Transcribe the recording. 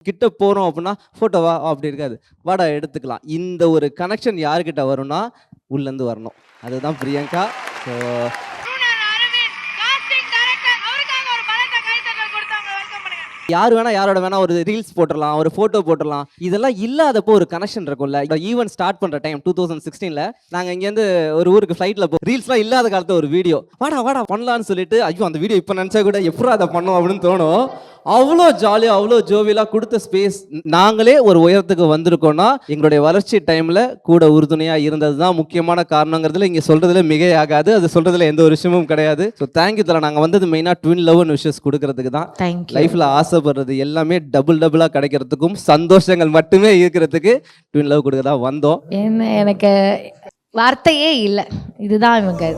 கிட்ட போறோம் அப்படின்னா போட்டோவா அப்படி இருக்காது, வாடா எடுத்துக்கலாம். இந்த ஒரு கனெக்ஷன் யாருக்கிட்ட வரும்னா உள்ளேருந்து வரணும். அதுதான் பிரியங்கா. ஸோ யார் வேணா யாரோட வேணா ஒரு ரீல்ஸ் போட்டுடலாம், ஒரு போட்டோ போட்டுடலாம். இதெல்லாம் இல்லாதப்போ ஒரு கனெக்ஷன் இருக்கும்ல. ஈவென்ட் ஸ்டார்ட் பண்ற டைம் 2016ல நாங்க இங்கேருந்து ஒரு ஊருக்கு ஃபிளைட்ல ரீல்ஸ்லாம் இல்லாத காலத்துல ஒரு வீடியோ வாடா வாடா பண்ணலான்னு சொல்லிட்டு, ஐயோ அந்த வீடியோ இப்போ நினைச்சா கூட எப்படா அதை பண்ணோம் அப்படின்னு தோணும். அவ்வளோ ஜாலியாக அவ்வளோ ஜோவியலாக கொடுத்த ஸ்பேஸ். நாங்களே ஒரு உயரத்துக்கு வந்திருக்கோம்னா எங்களுடைய வளர்ச்சி டைமில் கூட உறுதுணையாக இருந்தது தான் முக்கியமான காரணங்கிறதுல இங்கே சொல்கிறதுல மிகையாகாது. அது சொல்கிறதுல எந்த ஒரு விஷயமும் கிடையாது. ஸோ தேங்க்யூ தலை. நாங்கள் வந்தது மெயினாக ட்வின் லவ்னு விஷஸ் கொடுக்கறதுக்கு தான். லைஃப்பில் ஆசைப்படுறது எல்லாமே டபுளாக கிடைக்கிறதுக்கும் சந்தோஷங்கள் மட்டுமே இருக்கிறதுக்கு ட்வின் லவ் கொடுக்க தான் வந்தோம். என்ன எனக்கு வார்த்தையே இல்லை. இதுதான் இவங்க